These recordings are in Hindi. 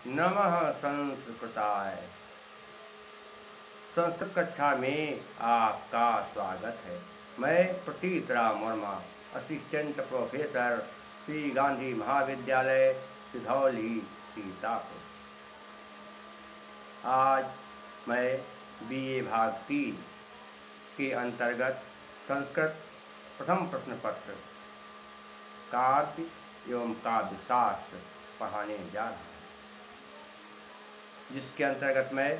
नमः संस्कृताय। संस्कृत कक्षा में आपका स्वागत है। मैं प्रतीत राम वर्मा, असिस्टेंट प्रोफेसर, श्री गांधी महाविद्यालय, सिधौली, सीतापुर। आज मैं बीए भाग 3 के अंतर्गत संस्कृत प्रथम प्रश्न पत्र काव्य एवं काव्य शास्त्र पढ़ाने जा रहा हूँ, जिसके अंतर्गत मैं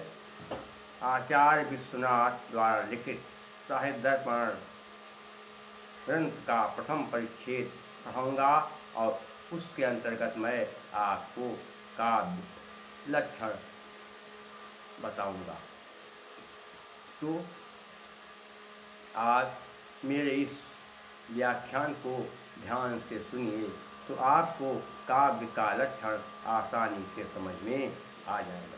आचार्य विश्वनाथ द्वारा लिखित साहित्य दर्पण ग्रंथ का प्रथम परिच्छेद पढ़ाऊँगा और उसके अंतर्गत मैं आपको काव्य लक्षण बताऊँगा। तो आज मेरे इस व्याख्यान को ध्यान से सुनिए तो आपको काव्य का लक्षण आसानी से समझ में आ जाएगा।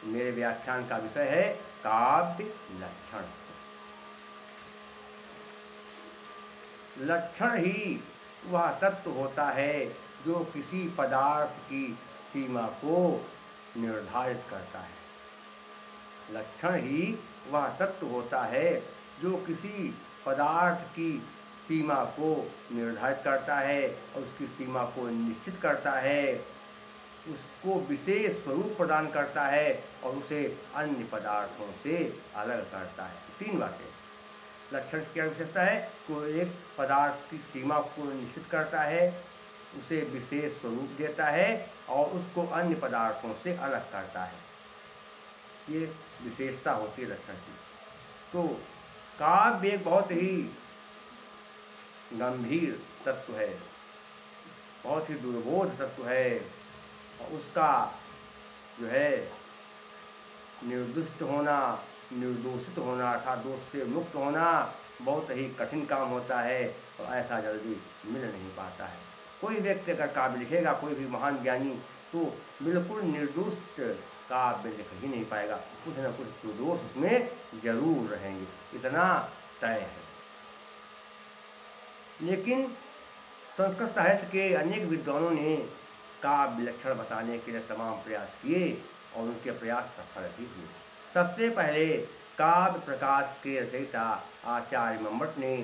मेरे व्याख्यान का विषय है काव्य लक्षण। लक्षण ही वह तत्व होता है जो किसी पदार्थ की सीमा को निर्धारित करता है। लक्षण ही वह तत्व होता है जो किसी पदार्थ की सीमा को निर्धारित करता है और उसकी सीमा को निश्चित करता है, उसको विशेष स्वरूप प्रदान करता है और उसे अन्य पदार्थों से अलग करता है। 3 बातें। लक्षण की क्या विशेषता है? कोई एक पदार्थ की सीमा को निश्चित करता है, उसे विशेष स्वरूप देता है और उसको अन्य पदार्थों से अलग करता है। ये विशेषता होती है लक्षण की। तो काव्य एक बहुत ही गंभीर तत्व है, बहुत ही दुर्बोध तत्व है और उसका जो है निर्दुष्ट होना, निर्दोषित होना अर्थात दोष से मुक्त होना बहुत ही कठिन काम होता है और ऐसा जल्दी मिल नहीं पाता है। कोई व्यक्ति अगर काव्य लिखेगा, कोई भी महान ज्ञानी, तो बिल्कुल निर्दोष काव्य लिख ही नहीं पाएगा, कुछ न कुछ दोष उसमें जरूर रहेंगे, इतना तय है। लेकिन संस्कृत साहित्य के अनेक विद्वानों ने काव्य लक्षण बताने के लिए तमाम प्रयास किए और उनके प्रयास सफल भी हुए। सबसे पहले काव्य प्रकाश के रचयिता आचार्य मम्मट ने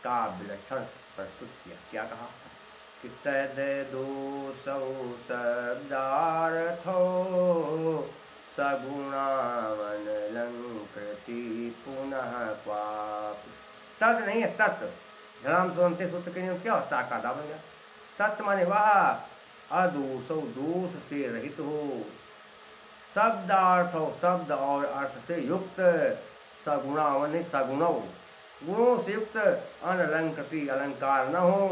काव्य लक्षण प्रस्तुत किया। क्या कहा कि तद दोषौ शब्दार्थो सगुणावनलंकृति पुनः क्वापि। तद नहीं है, तत्। धराम सुनते सूत्र के नियम क्या होता का बन गया। तत् माने वह अदोषौ, दोष से रहित हो, शब्दार्थ हो, शब्द और अर्थ से युक्त, सगुणावन सगुणौ, गुणों से युक्त, अनलंकृति अलंकार न हो,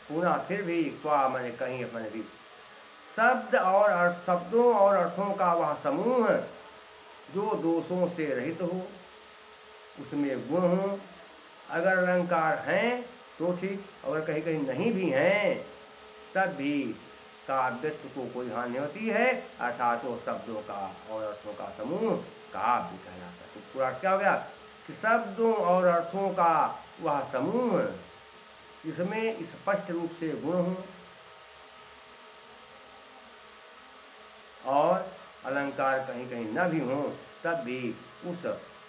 पुनः फिर भी क्वा मैंने कहीं अपने भी शब्द और अर्थ, शब्दों और अर्थों का वह समूह जो दोषों से रहित हो, उसमें गुण हो। अगर अलंकार हैं तो ठीक, अगर कहीं कहीं नहीं भी हैं तब भी काव्यत्व को कोई हानि नहीं होती है, अर्थात वो शब्दों का और अर्थों का समूह काव्य कहलाता है। तो पूरा क्या हो गया कि शब्दों और अर्थों का वह समूह जिसमें स्पष्ट रूप से गुण हो और अलंकार कहीं कहीं न भी हो, तब भी उस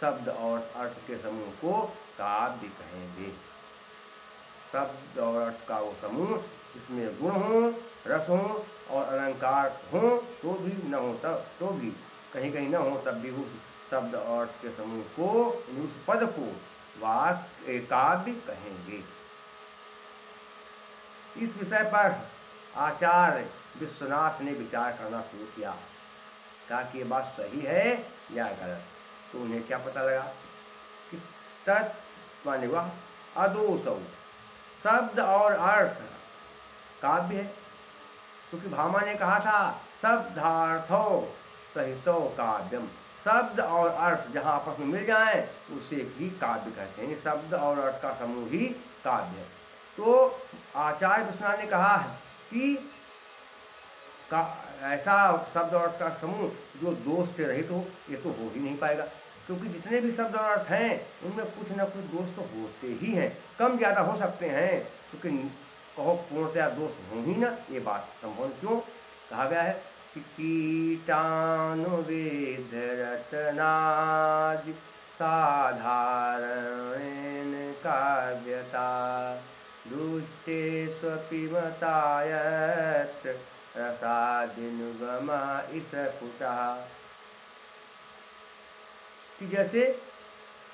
शब्द और अर्थ के समूह को काव्य कहेंगे। शब्द और अर्थ का वो समूह जिसमें गुण हो, रस हो और अलंकार हो तो भी न हो, तब तो भी कहीं कहीं न हो, तब भी उस शब्द और अर्थ के समूह को, उस पद को वाक्य काव्य कहेंगे। इस विषय पर आचार्य विश्वनाथ ने विचार करना शुरू किया, कहा कि ये बात सही है या गलत। तो उन्हें क्या पता लगा कि तत् माने वह अदोषौ, शब्द और अर्थ काव्य है, क्योंकि भामा ने कहा था शब्दार्थो सहितो काव्यम। शब्द और अर्थ जहाँ आपस में मिल जाएं उसे भी काव्य कहते हैं। शब्द और अर्थ का समूह ही काव्य है। तो आचार्य विश्वनाथ ने कहा है कि ऐसा शब्द और अर्थ का समूह जो दोष से रहित हो, ये तो हो ही नहीं पाएगा, क्योंकि जितने भी शब्द और अर्थ हैं उनमें कुछ न कुछ दोष तो होते ही हैं, कम ज़्यादा हो सकते हैं, क्योंकि कहो पूर्णतया दोष हो ही ना, ये बात संभव क्यों कहा गया है। कीटानुविधरत्नादि साधारणेन काव्यता दुष्टेष्वपि मता यत्र रसादिनुगमा इसपुटः। कि जैसे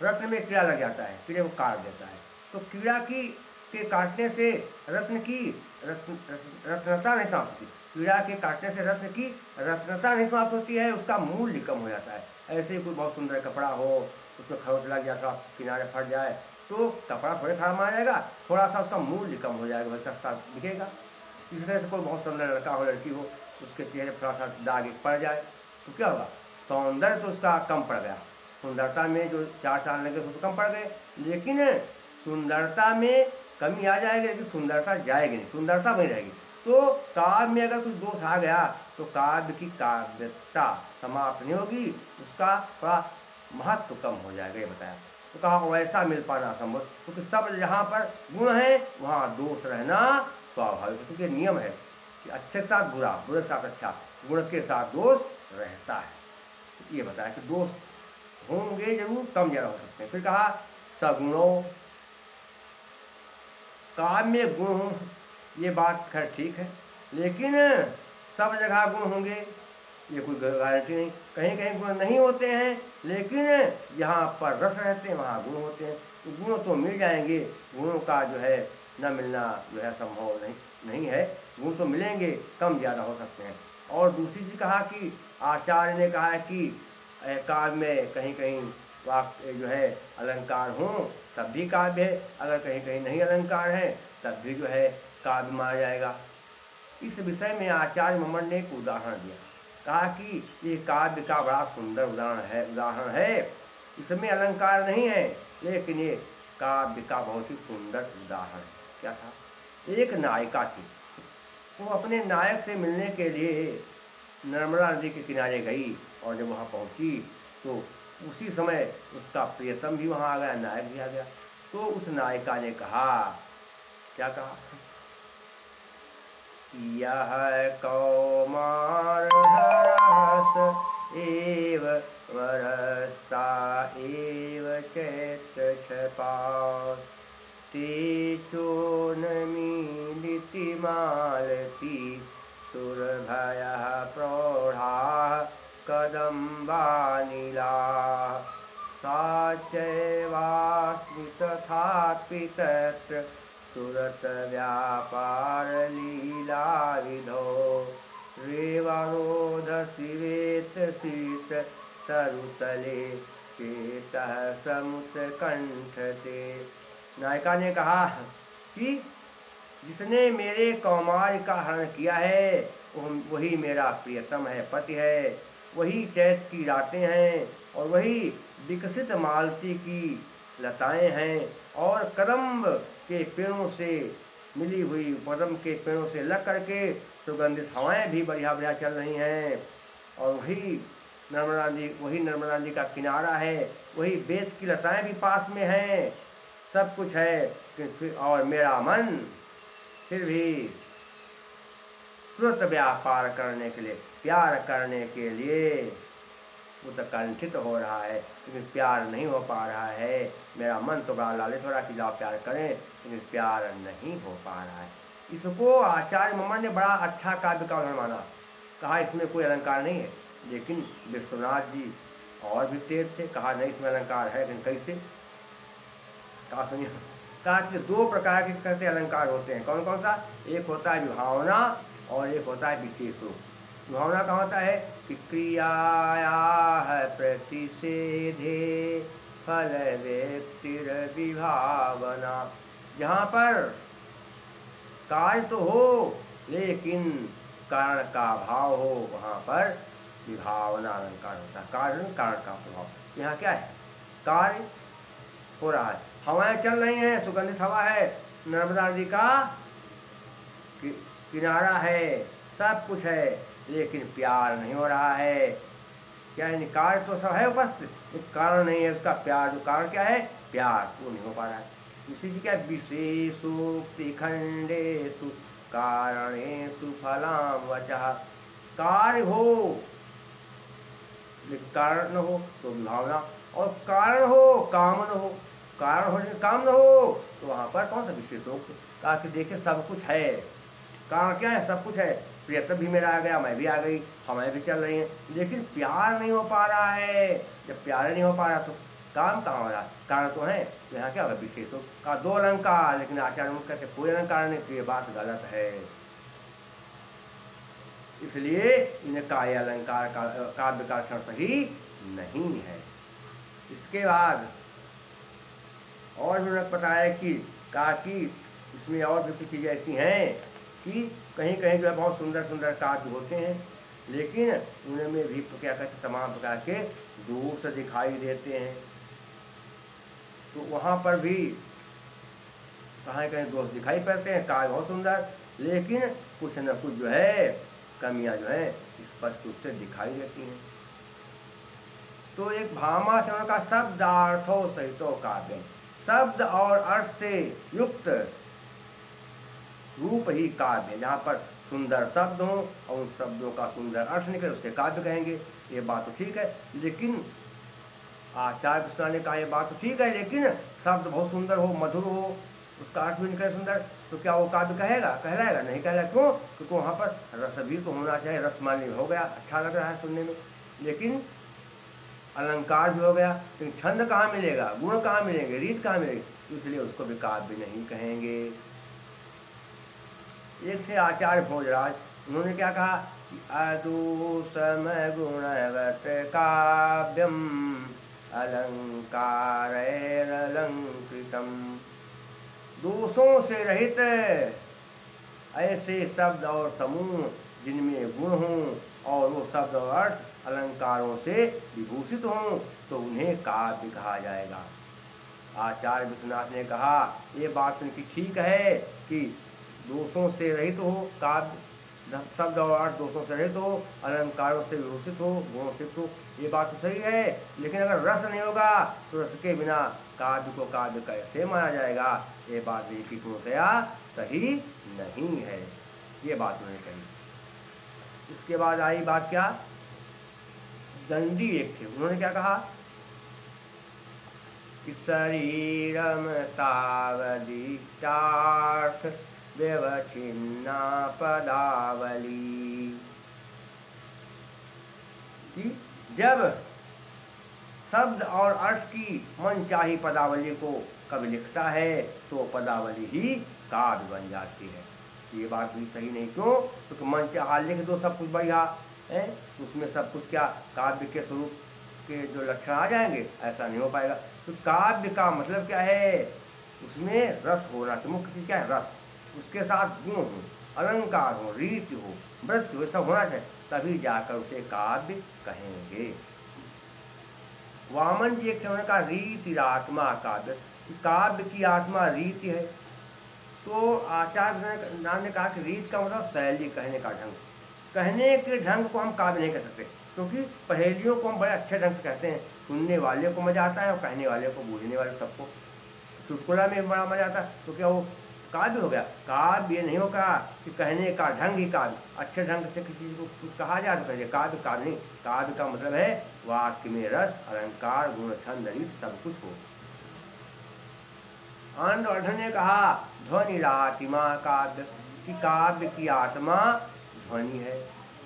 रत्न में कीड़ा लग जाता है, कीड़े को काट देता है, तो कीड़ा के काटने से रत्न की रत्नता नहीं समाप्त होती, कीड़ा के काटने से रत्न की रत्नता नहीं समाप्त होती है, उसका मूल्य कम हो जाता है। ऐसे ही कोई बहुत सुंदर कपड़ा हो, उसमें खरोच लग जाता, किनारे फट जाए, तो कपड़ा थोड़े खराब आ जाएगा, थोड़ा सा उसका मूल्य कम हो जाएगा, वही सस्ता बिकेगा। इसी तरह से कोई बहुत सुंदर लड़का हो, लड़की हो, उसके चेहरे थोड़ा सा दाग पड़ जाए तो क्या होगा, सौंदर्य तो उसका कम पड़ गया। सुंदरता में जो 4 साल लगे उसको कम पड़ गए, लेकिन सुंदरता में कमी आ जाएगी, लेकिन सुंदरता जाएगी नहीं, सुंदरता वही रहेगी। तो काव्य में अगर कुछ दोष आ गया तो काव्य की काव्यता समाप्त नहीं होगी, उसका थोड़ा महत्व कम हो जाएगा, ये बताया। तो कहा वैसा मिल पाना असंभव, क्योंकि सब जहाँ पर गुण है वहाँ दोष रहना स्वाभाविक है, क्योंकि नियम है कि अच्छे के साथ बुरा, बुरे के साथ अच्छा, गुण के साथ दोष रहता है। ये बताया कि दोष होंगे जरूर, कम ज़्यादा हो सकते हैं। फिर कहा सगुणों, काव्य में गुण हों, ये बात खैर ठीक है, लेकिन सब जगह गुण होंगे ये कोई गारंटी नहीं। कहीं कहीं गुण नहीं होते हैं, लेकिन जहाँ पर रस रहते हैं वहाँ गुण होते हैं। तो गुण तो मिल जाएंगे, गुणों का जो है न मिलना जो है संभव नहीं है, गुण तो मिलेंगे, कम ज़्यादा हो सकते हैं। और दूसरी चीज़ कहा कि आचार्य ने कहा है कि काव्य में कहीं कहीं वाक्य जो है अलंकार हों तब भी काव्य है, अगर कहीं कहीं नहीं अलंकार है तब भी जो है काव्य माना जाएगा। इस विषय में आचार्य मम्मट ने एक उदाहरण दिया, कहा कि ये काव्य का बड़ा सुंदर उदाहरण है, इसमें अलंकार नहीं है, लेकिन ये काव्य का बहुत ही सुंदर उदाहरण है। क्या था, एक नायिका थी, वो अपने नायक से मिलने के लिए नर्मदा नदी के किनारे गई, और जब वहाँ पहुँची तो उसी समय उसका प्रियतम भी वहाँ आ गया, नायक भी आ गया। तो उस नायिका ने कहा, क्या कहा, यह कौमार हरस एव वरस्ता एव चैत्र छपास ते चोनमीलिति मालती सुरभयः प्रौढ़ाः कदम्बानीलाः सा चैवास्मि तथापि तत्र सुरतव्यापारलीलाविधौ रेवारोधशिवेतशीत तरुतले चेतः समुत्कण्ठते। नायिका ने कहा कि जिसने मेरे कौमार का हरण किया है वही मेरा प्रियतम है, पति है, वही चैत की रातें हैं, और वही विकसित मालती की लताएं हैं, और कदम्ब के पेड़ों से मिली हुई, कदम्ब के पेड़ों से लग करके सुगंधित हवाएं भी बढ़िया बढ़िया चल रही हैं, और वही नर्मदा नदी का किनारा है, वही बेत की लताएं भी पास में हैं, सब कुछ है, और मेरा मन फिर भी तुरंत व्यापार करने के लिए, प्यार करने के लिए उत्कंठित हो रहा है, लेकिन प्यार नहीं हो पा रहा है। मेरा मन तो बड़ा लालच हो रहा कि जाओ प्यार करें, लेकिन प्यार नहीं हो पा रहा है। इसको आचार्य मम्मट ने बड़ा अच्छा काव्य का उदाहरण माना, कहा इसमें कोई अलंकार नहीं है, लेकिन विश्वनाथ जी और भी तेज थे, कहा नहीं इसमें अलंकार है, लेकिन कैसे, कहा सुनिए, कहा कि 2 प्रकार के कहते अलंकार होते हैं। कौन कौन सा, एक होता है विभावना और एक होता है विशेष रूप। विभावना का होता है कि क्रियाया प्रतिषेधे फल व्यक्तिर विभावना, जहाँ पर कार्य तो हो लेकिन कारण का भाव हो, वहाँ पर विभावना अलंकार होता है। कारण का प्रभाव, यहाँ क्या है, कार्य हो रहा है, हवाएं चल रही हैं, सुगंधित हवा है, नर्मदा नदी का किनारा है, सब कुछ है, लेकिन प्यार नहीं हो रहा है। क्या है, कार्य तो सब है उपस्थित, कारण नहीं है उसका प्यार, जो कारण क्या है, प्यार, वो नहीं हो पा रहा है। दूसरी चीज क्या है, विशेषोक्ति खंडेषु कारणेषु फलां वचः, कार्य हो लेकिन कारण न हो तो विभावना, और कारण हो काम न हो, कारण हो लेकिन काम न हो तो वहाँ पर कौन सा विशेषोक्त। कहा कि देखिए सब कुछ है, कारण क्या है, सब कुछ है, प्रियतम भी मेरा आ गया, मैं भी आ गई, हमें भी चल रही हैं, लेकिन प्यार नहीं हो पा रहा है। जब प्यार नहीं हो पा रहा तो काम कहाँ हो रहा, कारण तो है। तो यहाँ क्या होगा, विशेषोक्त का 2 अलंकार, लेकिन आचार्य मुख कहते कोई अलंकार नहीं, तो ये बात गलत है। इसलिए इन्हें काव्य अलंकार का काव्य का लक्षण सही नहीं है। इसके बाद और भी उन्होंने बताया कि कहा कि इसमें और भी कुछ चीज़ें ऐसी हैं कि कहीं कहीं जो है बहुत सुंदर सुंदर काव्य होते हैं, लेकिन उनमें भी क्या कहते तमाम प्रकार के दोष दिखाई देते हैं। तो वहाँ पर भी कहीं कहीं दोष दिखाई पड़ते हैं, काव्य बहुत सुंदर, लेकिन कुछ न कुछ जो है कमियां जो है स्पष्ट रूप से दिखाई देती हैं। तो एक भामा से उनका शब्दार्थो सहितो काव्य, शब्द और अर्थ से युक्त रूप ही काव्य, जहाँ पर सुंदर शब्द हों और उन शब्दों का सुंदर अर्थ निकले उसे काव्य कहेंगे। ये बात तो ठीक है, लेकिन आचार्य कृष्णा ने कहा ये बात तो ठीक है, लेकिन शब्द बहुत सुंदर हो, मधुर हो, उसका अर्थ भी निकले सुंदर, तो क्या वो काव्य कहलाएगा? नहीं कहलाएगा। क्यों? क्योंकि वहाँ पर रस भी तो होना चाहिए, रस मान्य हो गया, अच्छा लग रहा है सुनने में, लेकिन अलंकार भी हो गया, लेकिन छंद कहाँ मिलेगा, गुण कहाँ मिलेंगे, रीत कहाँ मिलेगी, तो इसलिए उसको भी काव्य नहीं कहेंगे। एक थे आचार्य भोजराज, उन्होंने क्या कहा कि अदूषम गुणवत काव्यम अलंकारैरलंकृतम, दोषों से रहित ऐसे शब्द और समूह जिनमें गुण हों और वो शब्द और अर्थ अलंकारों से विभूषित हों तो उन्हें काव्य कहा जाएगा। आचार्य विश्वनाथ ने कहा ये बात उनकी ठीक है कि दोषों से रहित हो काव्य, शब्द और अर्थ दोषों से रहित हो, अलंकारों से विभूषित हो, गुणों से हो, ये बात तो सही है, लेकिन अगर रस नहीं होगा तो रस के बिना काव्य को काव्य कैसे माना जाएगा? ये बात भी पूर्णतया सही नहीं है। ये बात उन्होंने कही। इसके बाद आई बात क्या, दंडी एक थे, उन्होंने क्या कहा कि शरीरम तावदिष्टार्थ व्यवच्छिन्ना पदावली, कि जब शब्द और अर्थ की मनचाही पदावली को कवि लिखता है तो पदावली ही काव्य बन जाती है। ये बात भी सही नहीं। क्यों? क्योंकि मन चाहा लिख दो सब कुछ बढ़िया है, उसमें सब कुछ क्या काव्य के स्वरूप के जो लक्षण आ जाएंगे, ऐसा नहीं हो पाएगा। तो काव्य का मतलब क्या है, उसमें रस होना चाहिए। मुख्य चीज क्या है? रस, उसके साथ गुण हो, अलंकार हो, रीति हो, वृत्ति हो, सब होना चाहिए, तभी जाकर उसे काव्य कहेंगे। वामन जी एक थे, उन्होंने कहा रीतिरात्मा काव्य, काव्य की आत्मा रीति है। तो आचार्य ने कहा कि रीत का मतलब शैली, कहने का ढंग, कहने के ढंग को हम काव्य नहीं कह सकते, क्योंकि पहेलियों को हम बड़े अच्छे ढंग से कहते हैं, सुनने वाले को मजा आता है और कहने वाले को, बूझने वाले सबको, चुटकुला में बड़ा मजा आता है, तो क्या वो काव्य हो गया? काव्य नहीं होगा कि कहने का ढंग ही काव्य, अच्छे ढंग से किसी को कुछ कहा जाए तो कहिए काव्य। काव्य नहीं, काव्य का मतलब है वाक्य में रस, अलंकार, गुण, छंद, रीत सब कुछ हो। आनंदवर्धन ने कहा ध्वनिरात्मा काव्य, कि काव्य की आत्मा ध्वनि है।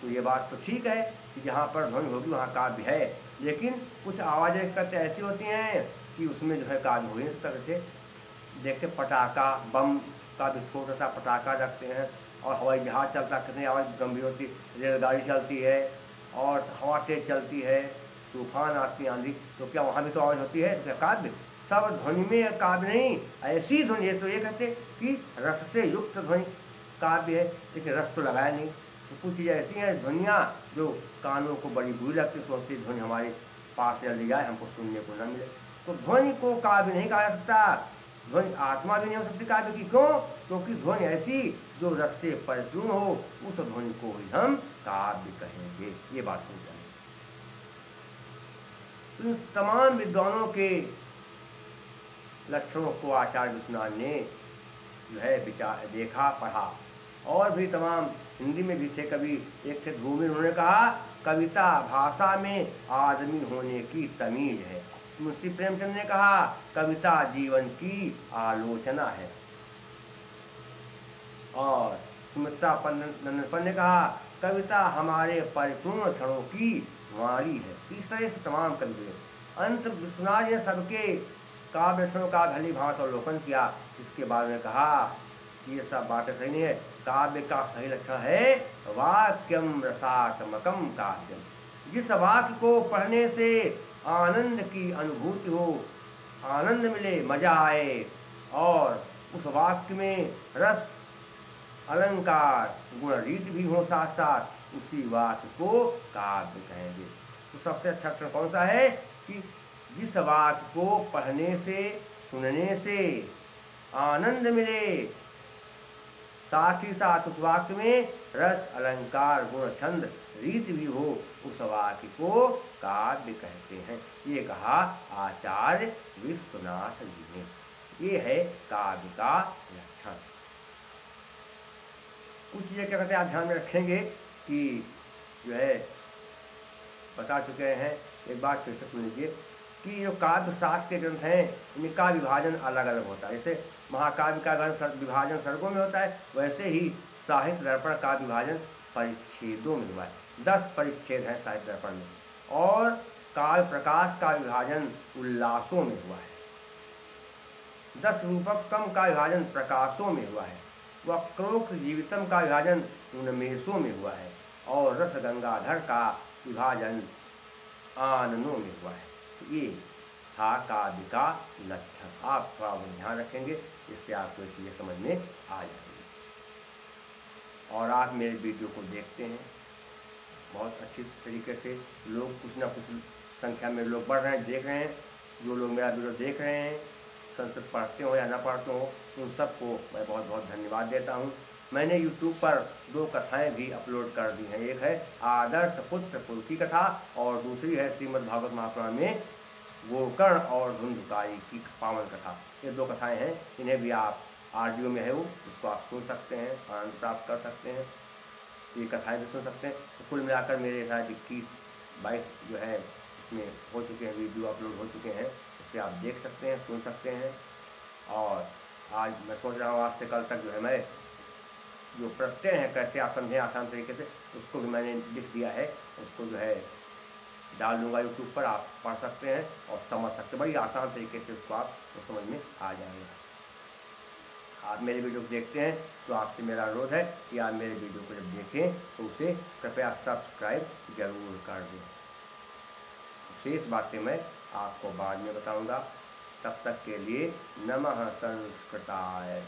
तो ये बात तो ठीक है कि जहाँ पर ध्वनि होगी वहाँ काव्य है, लेकिन कुछ आवाज़ें करते ऐसी होती हैं कि उसमें जो है काव्य हो ही नहीं सकता। जैसे देखते पटाखा, बम का विस्फोट होता है, पटाखा रखते हैं, और हवाई जहाज़ चलता, कितनी आवाज़ गंभीर होती है, रेलगाड़ी चलती है और हवा तेज चलती है, तूफान आती है, आंधी, तो क्या वहाँ भी तो आवाज़ होती है? क्या काव्य? सब ध्वनि में काव्य नहीं, ऐसी ध्वनि है। तो ये कहते कि रस से युक्त ध्वनि काव्य है, लेकिन रस तो लगाया नहीं। तो कुछ चीज़ें ऐसी हैं ध्वनियाँ जो कानों को बड़ी बुरी लगती, सोचती ध्वनि हमारे पास या ले जाए, हमको सुनने को न मिले। तो ध्वनि को काव्य नहीं कहा जा सकता, ध्वनि आत्मा भी नहीं हो सकती काव्य की। क्यों? क्योंकि ध्वनि ऐसी जो रस से परिपूर्ण हो, उस ध्वनि को ही हम काव्य कहेंगे। ये बात हो जाए। तो इन तमाम विद्वानों के लक्षणों को आचार्य विश्वनाथ ने जो है विचार देखा, पढ़ा, और भी तमाम हिंदी में भी थे कवि, एक थे धूमिल, उन्होंने कहा कविता भाषा में आदमी होने की तमीज है। मुंशी प्रेमचंद ने कहा कविता जीवन की आलोचना है। और सुमित्रा नंदन ने कहा कविता हमारे परिपूर्ण क्षणों की वाणी है। इस तरह से तमाम कवि हुए। अंत विश्वनाथ ने सबके काव्य क्षणों का भली भांति अवलोकन किया। इसके बाद में कहा कि ये सब बातें सही नहीं है, काव्य का सही लक्षण है वाक्यम रसात्मकम काव्यम। जिस वाक्य को पढ़ने से आनंद की अनुभूति हो, आनंद मिले, मजा आए, और उस वाक्य में रस अलंकार गुण रीति भी हो साथ साथ, उसी वाक्य को काव्य कहेंगे। तो सबसे अच्छा लक्षण कौन सा है कि जिस वाक्य को पढ़ने से, सुनने से आनंद मिले, साथ ही साथ उस वाक्य में रस अलंकार गुण छंद रीति भी हो, उस वाक्य को काव्य कहते हैं। ये कहा आचार्य विश्वनाथ जी ने। ये है काव्य का लक्षण। कुछ चीज़ें क्या कहते हैं आप ध्यान में रखेंगे कि जो है बता चुके हैं, एक बात फिर से सुन लीजिए कि जो काव्य शास्त्र के ग्रंथ हैं इनका विभाजन अलग अलग होता है। जैसे महाकाव्य का विभाजन सर्गों में होता है, वैसे ही साहित्य दर्पण का विभाजन परिच्छेदों में हुआ है। 10 परिच्छेद हैं साहित्य दर्पण में। और काव्य प्रकाश का विभाजन उल्लासों में हुआ है। 10 रूपकम का विभाजन प्रकाशों में हुआ है। वक्रोक्त जीवितम का विभाजन उन्मेषों में हुआ है। और रस गंगाधर का विभाजन आननों में हुआ है। तो ये था काव्य का लक्षण। आप थोड़ा ध्यान रखेंगे, इससे आपको ये चीज़ें समझ में आ जाएंगी। और आप मेरे वीडियो को देखते हैं बहुत अच्छी तरीके से, लोग कुछ ना कुछ संख्या में लोग बढ़ रहे हैं, देख रहे हैं। जो लोग मेरा वीडियो देख रहे हैं, संस्कृत पढ़ते हो या ना पढ़ते हो, उन सबको मैं बहुत बहुत धन्यवाद देता हूँ। मैंने YouTube पर 2 कथाएं भी अपलोड कर दी हैं। एक है आदर्श पुत्र कुल की कथा, और दूसरी है श्रीमद् भागवत महापुराण में गोकर्ण और धुंधुकारी की पावन कथा। ये 2 कथाएं हैं, इन्हें भी आप ऑडियो में है वो, उसको आप सुन सकते हैं, आनंद प्राप्त कर सकते हैं। ये कथाएं भी सुन सकते हैं। तो कुल मिलाकर मेरे शायद 21-22 जो है इसमें हो चुके हैं, वीडियो अपलोड हो चुके हैं। इससे आप देख सकते हैं, सुन सकते हैं। और आज मैं सोच रहा हूँ आज से कल तक जो है मैं जो प्रत्यय हैं कैसे आप समझें आसान तरीके से, उसको भी मैंने लिख दिया है। उसको जो है डाल दूँगा यूट्यूब पर, आप पढ़ सकते हैं और समझ सकते हैं। बड़ी आसान तरीके से उसको आप समझ में आ जाएगा। आप मेरे वीडियो को देखते हैं तो आपसे मेरा अनुरोध है कि आप मेरे वीडियो को जब देखें तो उसे कृपया सब्सक्राइब जरूर कर दें। शेष बातें मैं आपको बाद में बताऊंगा। तब तक के लिए नमः संस्कृताय।